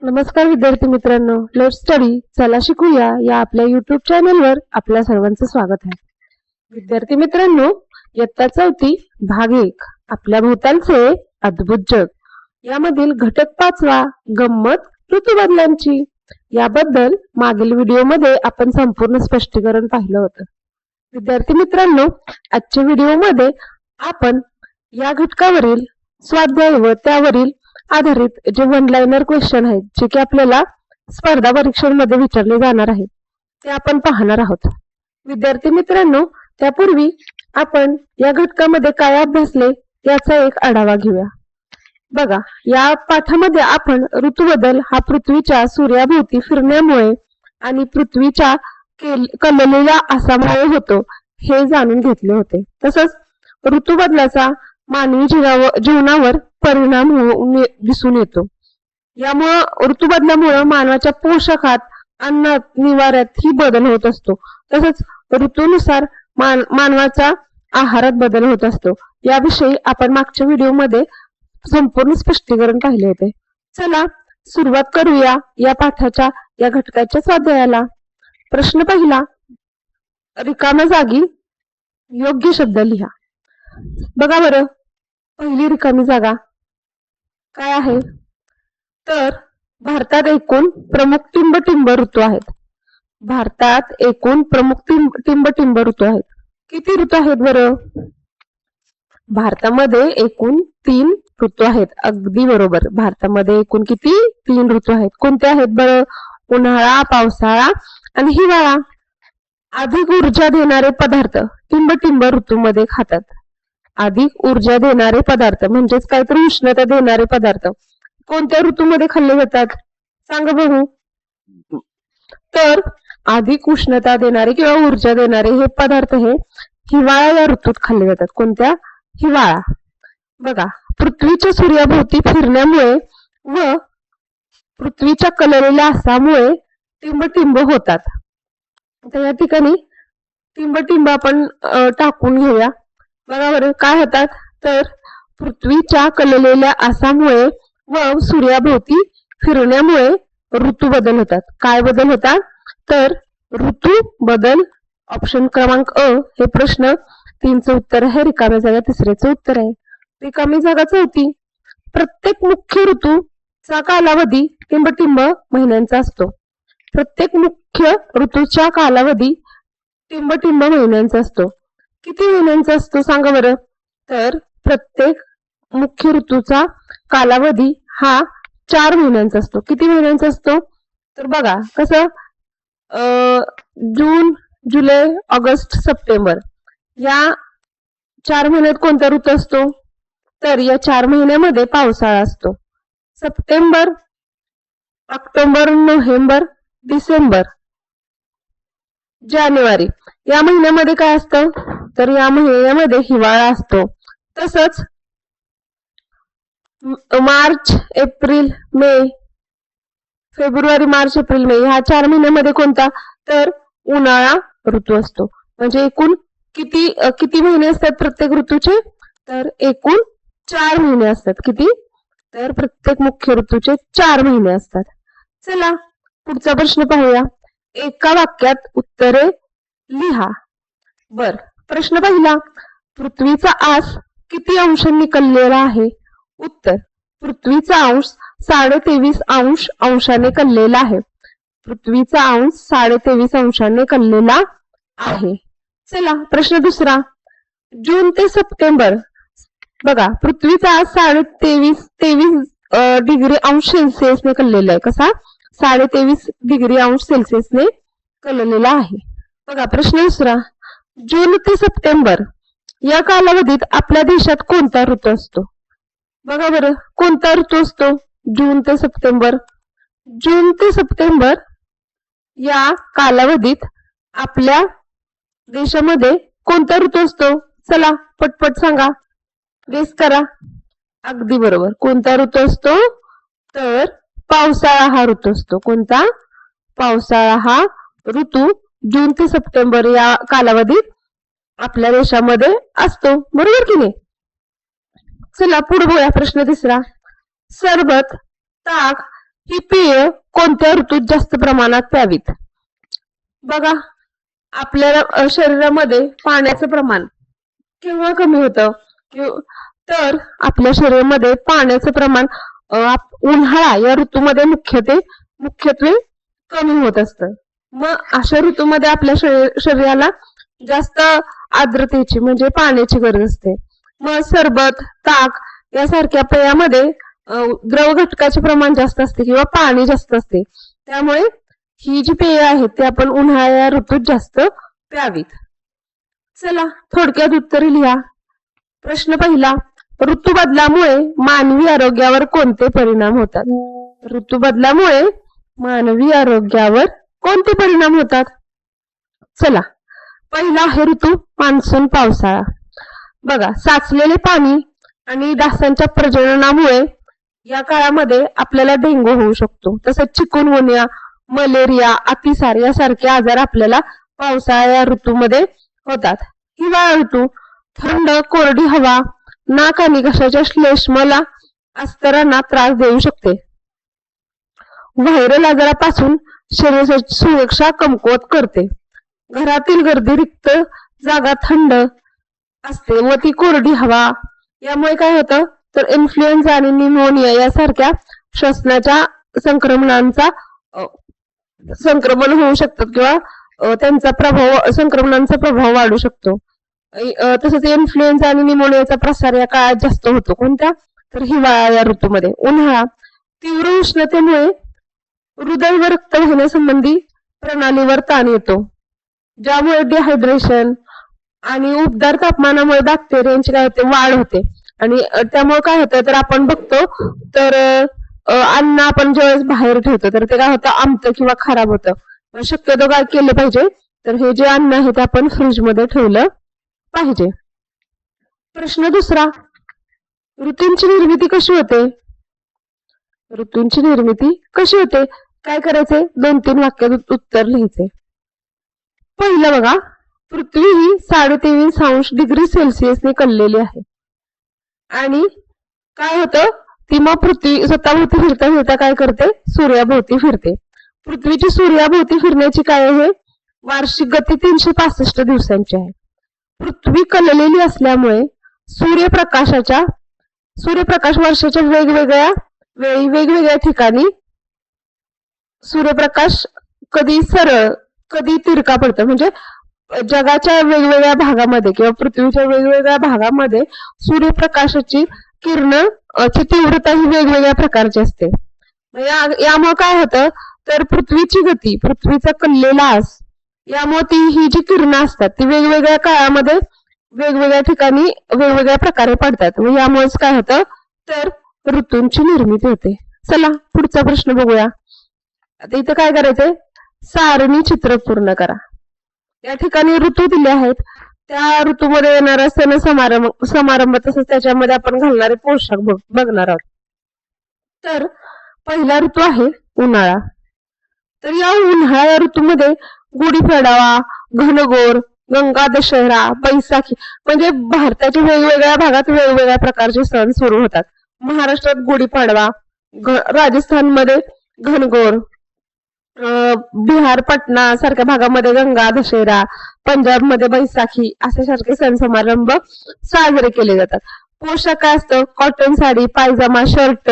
नमस्कार विद्यार्थी मित्रांनो, लेट्स स्टडी चला शिकूया या आपल्या युट्यूब चॅनलवर आपल्या सर्वांचं स्वागत आहे. विद्यार्थी मित्रांनो, इयत्ता 4 भाग 1 आपल्या भोवतालचे अद्भुत जग यामधील घटक 5वा गंमत ऋतुबदलांची याबद्दल मागील व्हिडिओमध्ये आपण संपूर्ण स्पष्टीकरण पाहिलं होतं. विद्यार्थी मित्रांनो, आजच्या व्हिडिओमध्ये आपण या घटकावरील स्वाध्याय व त्यावरील आधारित जे वन लाइनर क्वेश्चन आहेत जे की आपल्याला स्पर्धा परीक्षांमध्ये विचारले जाणार आहेत ते आपण पाहणार आहोत. विद्यार्थी मित्रांनो, त्यापूर्वी आपण या घटकामध्ये काय अभ्यासले याचा एक आढावा घेऊया. बघा, या पाठामध्ये आपण ऋतुबदल हा पृथ्वीच्या सूर्याभोवती फिरण्यामुळे आणि पृथ्वीच्या कललेल्या आसामुळे होतो हे जाणून घेतले होते. तसंच ऋतुबदलाचा मानवी जीवनावर परिणाम दिसून येतो. यामुळे ऋतुबदलामुळे मानवाच्या पोषकात, अन्नात, निवाऱ्यात ही बदल होत असतो. तसंच ऋतूनुसार मानवाच्या आहारात बदल होत असतो. याविषयी आपण मागच्या व्हिडिओमध्ये संपूर्ण स्पष्टीकरण पाहिले होते. चला सुरुवात करूया या पाठाच्या या घटकाच्या स्वाध्यायाला. प्रश्न पहिला, रिकाम्या जागी योग्य शब्द लिहा. बघा बरं, पहिली रिकामी जागा काय आहे? तर भारतात एकूण प्रमुख टिंब ऋतू आहेत. भारतात एकूण प्रमुख टिंब ऋतू आहेत. किती ऋतू आहेत बरं? भारतामध्ये एकूण 3 ऋतू आहेत. अगदी बरोबर, भारतामध्ये एकूण किती? 3 ऋतू आहेत. कोणते आहेत बरं? उन्हाळा, पावसाळा आणि हिवाळा. अधिक ऊर्जा देणारे पदार्थ टिंब ऋतूमध्ये खातात. अधिक ऊर्जा देणारे पदार्थ म्हणजेच काहीतरी उष्णता देणारे पदार्थ कोणत्या ऋतूमध्ये खाल्ले जातात? सांगा बघू. तर अधिक उष्णता देणारे किंवा ऊर्जा देणारे हे पदार्थ हे हिवाळा या ऋतूत खाल्ले जातात. कोणत्या? हिवाळा. बघा, पृथ्वीच्या सूर्याभोवती फिरण्यामुळे व पृथ्वीच्या कललेल्या आसामुळे टिंब होतात. तर या ठिकाणी टिंब आपण टाकून घेऊया. बघा बरं, काय होतात? तर पृथ्वीच्या कललेल्या आसामुळे व सूर्याभोवती फिरण्यामुळे ऋतू बदल होतात. काय बदल होतात? तर ऋतू बदल. ऑप्शन क्रमांक अ हे प्रश्न 3चं उत्तर आहे. रिकाम्या जागा 3चं उत्तर आहे. रिकामी जागा 4, प्रत्येक मुख्य ऋतूचा कालावधी टिंब महिन्यांचा असतो. प्रत्येक मुख्य ऋतूच्या कालावधी टिंब महिन्यांचा असतो. किती महिन्यांचा असतो सांगा बरं? तर प्रत्येक मुख्य ऋतूचा कालावधी हा 4 महिन्यांचा असतो. किती महिन्यांचा असतो? तर बघा कसं, जून, जुलै, ऑगस्ट, सप्टेंबर या 4 महिन्यात कोणता ऋतू असतो? तर या 4 महिन्यामध्ये पावसाळा असतो. सप्टेंबर, ऑक्टोबर, नोव्हेंबर, डिसेंबर, जानेवारी या महिन्यामध्ये काय असतं? तर या महिन्यामध्ये हिवाळा असतो. तसंच मार्च, एप्रिल, मे, फेब्रुवारी, मार्च, एप्रिल, मे ह्या 4 महिन्यामध्ये कोणता? तर उन्हाळा ऋतू असतो. म्हणजे एकूण किती महिने असतात प्रत्येक ऋतूचे? तर एकूण 4 महिने असतात. किती? तर प्रत्येक मुख्य ऋतूचे 4 महिने असतात. चला पुढचा प्रश्न पाहूया. एका वाक्यात उत्तरे लिहा. बर, प्रश्न पहिला, पृथ्वीचा आस किती अंशांनी कललेला आहे? उत्तर, पृथ्वीचा अंश 23.5 अंशाने कललेला आहे. पृथ्वीचा अंश 23.5 अंशाने कललेला आहे. चला प्रश्न दुसरा, जून ते सप्टेंबर. बघा, पृथ्वीचा आस 23.5 डिग्री अंश सेल्सिअसने कललेला आहे. कसा? 23.5 डिग्री अंश सेल्सिअसने कललेला आहे. बघा प्रश्न दुसरा, जून ते सप्टेंबर या कालावधीत आपल्या देशात कोणता ऋतू असतो? बघा बरं, कोणता ऋतू असतो? जून ते सप्टेंबर. जून ते सप्टेंबर या कालावधीत आपल्या देशामध्ये कोणता ऋतू असतो? चला पटपट सांगा, गेस करा. अगदी बरोबर, कोणता ऋतू असतो? तर पावसाळा हा ऋतू असतो. कोणता? पावसाळा हा ऋतू जून ते सप्टेंबर या कालावधीत आपल्या देशामध्ये असतो. बरोबर की नाही? चला पुढे बघूया. प्रश्न तिसरा, सरबत, ताक ही पेय कोणत्या ऋतूत जास्त प्रमाणात प्यावीत? बघा, आपल्या शरीरामध्ये पाण्याचं प्रमाण केव्हा कमी होतं? तर आपल्या शरीरामध्ये पाण्याचं प्रमाण उन्हाळा या ऋतूमध्ये मुख्यत्वे कमी होत असतं. मग अशा ऋतूमध्ये आपल्या शरीराला जास्त आर्द्रतेची म्हणजे पाण्याची गरज असते. मग सरबत, ताक यासारख्या पेयामध्ये द्रव घटकाचे प्रमाण जास्त असते किंवा पाणी जास्त असते. त्यामुळे ही जी पेय आहेत ती आपण उन्हाळ्या ऋतूत जास्त प्यावीत. चला थोडक्यात उत्तरे लिहा. प्रश्न पहिला, ऋतू बदलामुळे मानवी आरोग्यावर कोणते परिणाम होतात? ऋतू बदलामुळे मानवी आरोग्यावर कोणते परिणाम होतात? चला, पहिला आहे ऋतू मान्सून पावसाळा. बघा, साचलेले पाणी आणि डासांच्या प्रजननामुळे या काळामध्ये आपल्याला डेंगू होऊ शकतो. तसंच चिकुनगुन्या, मलेरिया, अतिसार यासारखे आजार आपल्याला पावसाळा या ऋतूमध्ये होतात. हिवाळा ऋतू, थंड कोरडी हवा नाक आणि घशाच्या श्लेष्मला अस्तरांना त्रास देऊ शकते. व्हायरल आजारापासून शरीराची सुरक्षा कमकुवत करते. घरातील गर्दी, रिक्त जागा थंड असते व ती कोरडी हवा, यामुळे काय होतं तर इन्फ्लुएन्झा आणि निमोनिया यासारख्या श्वसनाच्या संक्रमण होऊ शकतात किंवा त्यांचा संक्रमणांचा प्रभाव वाढू शकतो. तसंच इन्फ्लुएन्झा आणि निमोनियाचा प्रसार या काळात जास्त होतो. कोणत्या? तर हिवाळा या ऋतूमध्ये. उन्हाळा, तीव्र उष्णतेमुळे हृदय व रक्तवाहिन्यासंबंधी प्रणालीवर ताण येतो, ज्यामुळे डिहायड्रेशन आणि उबदार तापमानामुळे बॅक्टेरियांची काय होते वाढ होते. आणि त्यामुळे काय होतं तर आपण बघतो तर अन्न आपण ज्यावेळेस बाहेर ठेवतो तर ते काय होतं आमतं किंवा खराब होतं. शक्यतो काय केलं पाहिजे तर हे जे अन्न आहे ते आपण फ्रीजमध्ये ठेवलं पाहिजे. प्रश्न दुसरा, ऋतूंची निर्मिती कशी होते? ऋतूंची निर्मिती कशी होते? काय करायचे? 2-3 वाक्यात उत्तर लिहायचे. पहिलं बघा, पृथ्वी ही 23.5°C ने कललेली आहे आणि काय होतं ती मग पृथ्वी स्वतःभोवती फिरता फिरता काय करते? सूर्याभोवती फिरते. पृथ्वीची सूर्याभोवती फिरण्याची काय आहे? वार्षिक गती 365 दिवसांची आहे. पृथ्वी कललेली असल्यामुळे सूर्यप्रकाश वर्षाच्या वेगवेगळ्या वेळी वेगवेगळ्या ठिकाणी सूर्यप्रकाश कधी सरळ कधी तिरका पडतो. म्हणजे जगाच्या वेगवेगळ्या भागामध्ये किंवा पृथ्वीच्या वेगवेगळ्या भागामध्ये सूर्यप्रकाशाची किरणाची तीव्रता ही वेगवेगळ्या प्रकारची असते. यामुळे काय होतं तर पृथ्वीची गती, पृथ्वीचा कल्लेलास, यामुळे ही जी किरणं असतात ती वेगवेगळ्या काळामध्ये वेगवेगळ्या ठिकाणी वेगवेगळ्या प्रकारे पडतात. यामुळेच काय होतं तर ऋतूंची निर्मिती होते. चला पुढचा प्रश्न बघूया. आता इथं काय करायचंय? सारणी चित्र पूर्ण करा. या ठिकाणी ऋतू दिले आहेत, त्या ऋतूमध्ये येणारा सण समारंभ तसंच त्याच्यामध्ये आपण घालणारे पोशाख बघणार आहोत. तर पहिला ऋतू आहे उन्हाळा. तर या उन्हाळ्या ऋतूमध्ये गुढीपाडवा, घनगौर, गंगा दशहरा, बैसाखी म्हणजे भारताच्या वेगवेगळ्या भागात वेगवेगळ्या प्रकारचे सण सुरू होतात. महाराष्ट्रात गुढीपाडवा, राजस्थानमध्ये घनगौर, बिहार, पटना सारख्या भागामध्ये गंगा दशहरा, पंजाबमध्ये बैसाखी असे सारखे सण समारंभ साजरे केले जातात. पोशाख काय असतं? कॉटन साडी, पायजामा, शर्ट,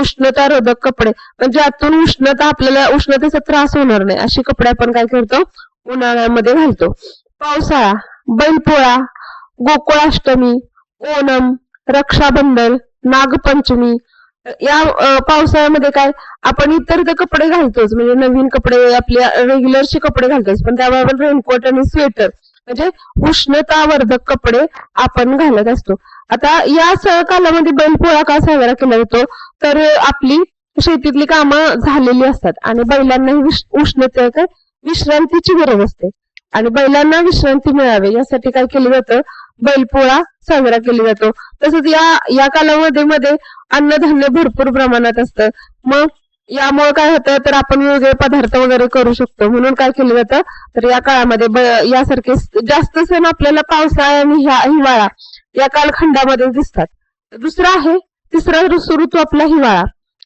उष्णतारोधक कपडे म्हणजे ज्यातून आपल्याला उष्णतेचा त्रास होणार नाही अशी कपडे आपण काय करतो? उन्हाळ्यामध्ये घालतो. पावसाळा, बैलपोळा, गोकुळाष्टमी, ओणम, रक्षाबंधन, नागपंचमी. या पावसाळ्यामध्ये काय आपण इतर कपडे घालतोच, म्हणजे नवीन कपडे आपल्या रेग्युलरचे कपडे घालतोच, पण त्याबरोबर रेनकोट आणि स्वेटर म्हणजे उष्णतावर्धक कपडे आपण घालत असतो. आता या कालामध्ये बैलपोळा का साजरा केला जातो? तर आपली शेतीतली कामं झालेली असतात आणि बैलांना विश्रांतीची गरज असते आणि बैलांना विश्रांती मिळावी यासाठी काय केलं जातं? बैलपोळा साजरा केला जातो. तसंच या कालामध्ये अन्नधान्य भरपूर प्रमाणात असतं. मग यामुळे काय होतं तर आपण वेगवेगळे पदार्थ वगैरे करू शकतो. म्हणून काय केलं जातं तर या काळामध्ये यासारखे जास्त सण आपल्याला पावसाळा आणि हिवाळा या कालखंडामध्ये दिसतात. तिसरा ऋतू आपला हिवाळा.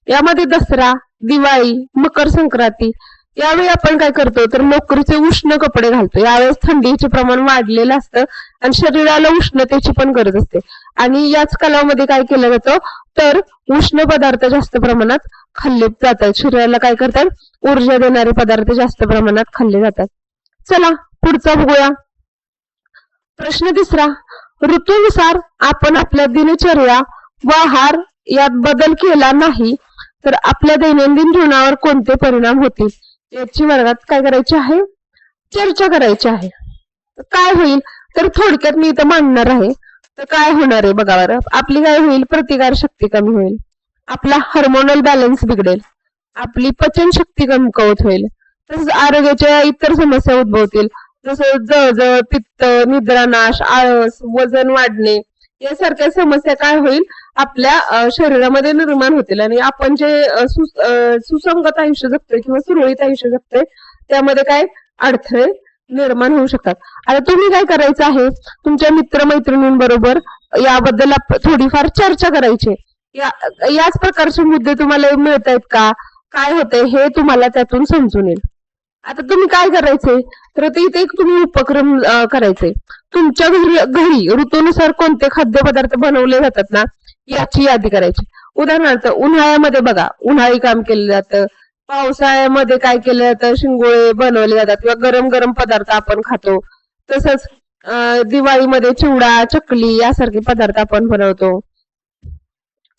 यामध्ये दसरा, दिवाळी, मकर संक्रांती यावेळी आपण काय करतो तर लोकरीचे उष्ण कपडे घालतो. यावेळेस थंडीचे प्रमाण वाढलेलं असतं आणि शरीराला उष्णतेची पण गरज असते. आणि याच कालावधीमध्ये काय केलं जातं तर उष्ण पदार्थ जास्त प्रमाणात खाल्ले जातात. शरीराला काय करतात ऊर्जा देणारे पदार्थ जास्त प्रमाणात खाल्ले जातात. चला पुढचा बघूया. प्रश्न तिसरा, ऋतूनुसार आपण आपल्या दिनचर्या व आहार यात बदल केला नाही तर आपल्या दैनंदिन जीवनावर कोणते परिणाम होतील याची वर्गात काय करायची आहे चर्चा करायची आहे. काय होईल तर थोडक्यात मी इथं मांडणार आहे. तर काय होणार आहे बघा बरं. आपली काय होईल प्रतिकार शक्ती कमी होईल, आपला हार्मोनल बॅलन्स बिघडेल, आपली पचनशक्ती कमकुवत होईल, तसेच आरोग्याच्या इतर समस्या उद्भवतील जसं जळजळ, पित्त, निद्रानाश, आळस, वजन वाढणे यासारख्या समस्या काय होईल आपल्या शरीरामध्ये निर्माण होतील. आणि आपण जे सुसंगत आयुष्य जगतोय किंवा सुरळीत आयुष्य जगतोय त्यामध्ये काय अडथळे निर्माण होऊ शकतात. आता तुम्ही काय करायचं आहे तुमच्या मित्रमैत्रिणींबरोबर याबद्दल थोडीफार चर्चा करायची. याच प्रकारचे मुद्दे तुम्हाला मिळत आहेत का, काय होतंय हे तुम्हाला त्यातून समजून येईल. आता तुम्ही काय करायचंय तर इथे एक तुम्ही उपक्रम करायचे. तुमच्या घरी ऋतूनुसार कोणते खाद्यपदार्थ बनवले जातात ना याची यादी करायची. उदाहरणार्थ उन्हाळ्यामध्ये बघा उन्हाळी काम केलं जातं, पावसाळ्यामध्ये काय केलं जातं शिंगोळे बनवले जातात किंवा गरम गरम पदार्थ आपण खातो. तसंच दिवाळीमध्ये चिवडा, चकली यासारखे पदार्थ आपण बनवतो.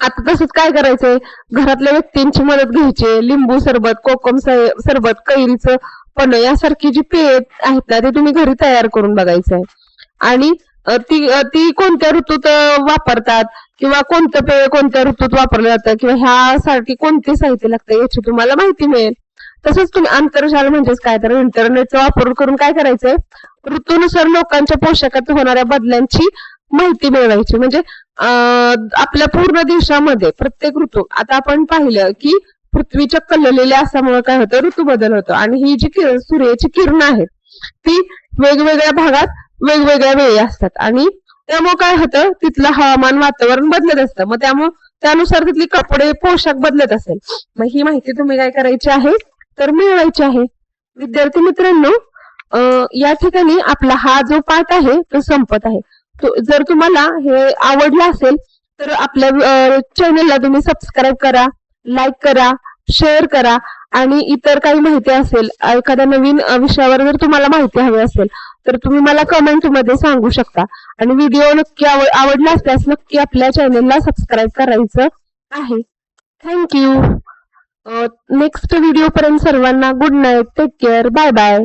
आता तसंच काय करायचंय घरातल्या व्यक्तींची मदत घ्यायची. लिंबू सरबत, कोकम सरबत, कैरीचं पण यासारखी जी पेय आहेत ना ते तुम्ही घरी तयार करून बघायचंय. आणि ती कोणत्या ऋतूत वापरतात किंवा कोणतं पेय कोणत्या ऋतूत वापरलं जातं किंवा ह्यासाठी कोणते साहित्य लागतं याची तुम्हाला माहिती मिळेल. तसंच तुम्ही आंतरजाल म्हणजेच काय तर इंटरनेटचा वापर करून काय करायचंय ऋतूनुसार लोकांच्या पोशाखात होणाऱ्या बदलांची माहिती मिळवायची. म्हणजे आपल्या पूर्ण देशामध्ये प्रत्येक ऋतू आता आपण पाहिलं की पृथ्वीच्या कललेल्या असल्यामुळे काय होतं ऋतू बदल होतो. आणि ही जी सूर्याची किरण आहेत ती वेगवेगळ्या भागात वेगवेगळ्या वेळी असतात आणि त्यामुळे काय होतं तिथलं हवामान वातावरण बदलत असतं. मग त्यामुळे त्यानुसार तिथली कपडे पोशाख बदलत असेल. मग ही माहिती तुम्ही काय करायची आहे तर मिळवायची आहे. विद्यार्थी मित्रांनो या ठिकाणी आपला हा जो पाठ आहे तो संपत आहे. जर तुम्हाला हे आवडलं असेल तर आपल्या चॅनलला तुम्ही सबस्क्राईब करा, लाईक करा, शेअर करा. आणि इतर काही माहिती असेल एखाद्या नवीन विषयावर जर तुम्हाला माहिती हवी असेल तर तुम्ही मला कमेंट मध्ये सांगू शकता. आणि व्हिडिओ नक्की आवडला असल्यास नक्की आपल्या चॅनलला सबस्क्राईब करायचं आहे. थँक्यू. नेक्स्ट व्हिडिओ पर्यंत सर्वांना good night, take care, bye bye.